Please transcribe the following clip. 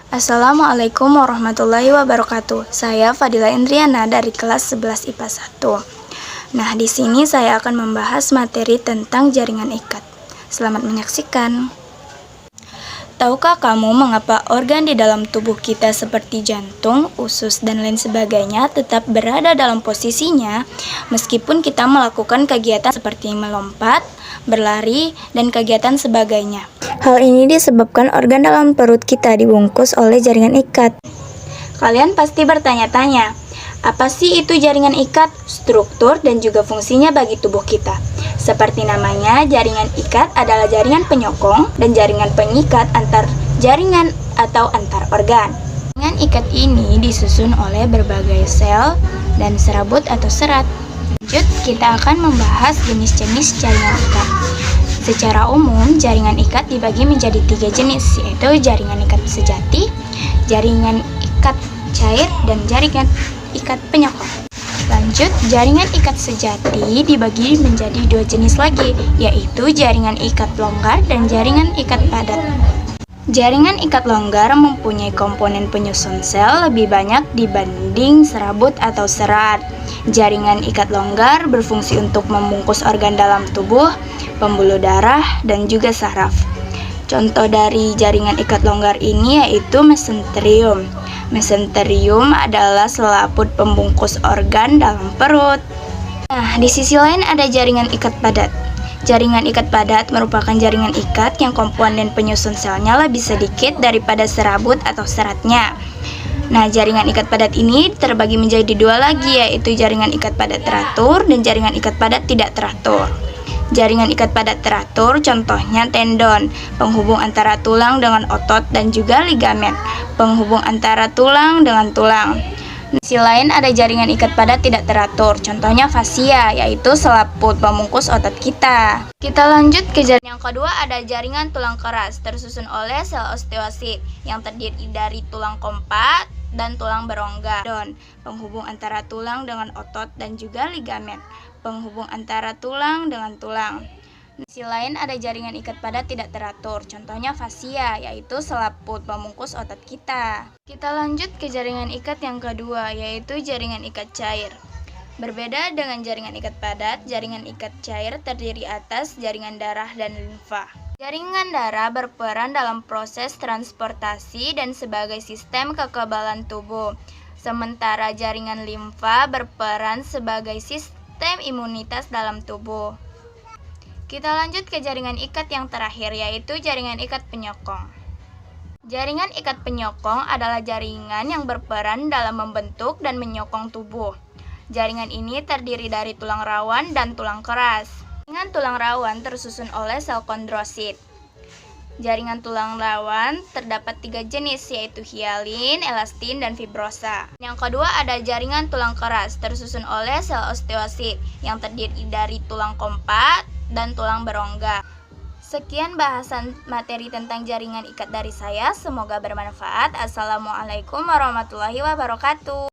Assalamualaikum warahmatullahi wabarakatuh. Saya Fadila Indriana dari kelas 11 IPA 1. Nah, di sini saya akan membahas materi tentang jaringan ikat. Selamat menyaksikan. Tahukah kamu mengapa organ di dalam tubuh kita seperti jantung, usus, dan lain sebagainya tetap berada dalam posisinya meskipun kita melakukan kegiatan seperti melompat, berlari, dan kegiatan sebagainya? Hal ini disebabkan organ dalam perut kita dibungkus oleh jaringan ikat. Kalian pasti bertanya-tanya, apa sih itu jaringan ikat, struktur, dan juga fungsinya bagi tubuh kita? Seperti namanya, jaringan ikat adalah jaringan penyokong dan jaringan pengikat antar jaringan atau antar organ. Jaringan ikat ini disusun oleh berbagai sel dan serabut atau serat. Lanjut, kita akan membahas jenis-jenis jaringan ikat. Secara umum, jaringan ikat dibagi menjadi 3 jenis, yaitu jaringan ikat sejati, jaringan ikat cair, dan jaringan ikat penyokong. Lanjut, jaringan ikat sejati dibagi menjadi 2 jenis lagi, yaitu jaringan ikat longgar dan jaringan ikat padat. Jaringan ikat longgar mempunyai komponen penyusun sel lebih banyak dibanding serabut atau serat. Jaringan ikat longgar berfungsi untuk membungkus organ dalam tubuh, pembuluh darah, dan juga saraf. Contoh dari jaringan ikat longgar ini yaitu mesenterium. Mesenterium adalah selaput pembungkus organ dalam perut. Nah, di sisi lain ada jaringan ikat padat. Jaringan ikat padat merupakan jaringan ikat yang komponen penyusun selnya lebih sedikit daripada serabut atau seratnya. Nah, jaringan ikat padat ini terbagi menjadi 2 lagi, yaitu jaringan ikat padat teratur dan jaringan ikat padat tidak teratur. Jaringan ikat padat teratur contohnya tendon, penghubung antara tulang dengan otot, dan juga ligamen, penghubung antara tulang dengan tulang. Di sisi lain ada jaringan ikat padat tidak teratur, contohnya fascia, yaitu selaput pembungkus otot kita. Kita lanjut ke jaringan yang kedua, ada jaringan tulang keras, tersusun oleh sel osteosit yang terdiri dari tulang kompak dan tulang berongga, penghubung antara tulang dengan otot, dan juga ligamen, penghubung antara tulang dengan tulang. Di sisi lain ada jaringan ikat padat tidak teratur, contohnya fascia, yaitu selaput pembungkus otot kita. Kita lanjut ke jaringan ikat yang kedua, yaitu jaringan ikat cair. Berbeda dengan jaringan ikat padat, jaringan ikat cair terdiri atas jaringan darah dan limfa. Jaringan darah berperan dalam proses transportasi dan sebagai sistem kekebalan tubuh, sementara jaringan limfa berperan sebagai sistem imunitas dalam tubuh. Kita lanjut ke jaringan ikat yang terakhir, yaitu jaringan ikat penyokong. Jaringan ikat penyokong adalah jaringan yang berperan dalam membentuk dan menyokong tubuh. Jaringan ini terdiri dari tulang rawan dan tulang keras. Jaringan tulang rawan tersusun oleh sel kondrosit. Jaringan tulang rawan terdapat 3 jenis, yaitu hialin, elastin, dan fibrosa. Yang kedua ada jaringan tulang keras, tersusun oleh sel osteosit yang terdiri dari tulang kompak dan tulang berongga. Sekian bahasan materi tentang jaringan ikat dari saya, semoga bermanfaat. Assalamualaikum warahmatullahi wabarakatuh.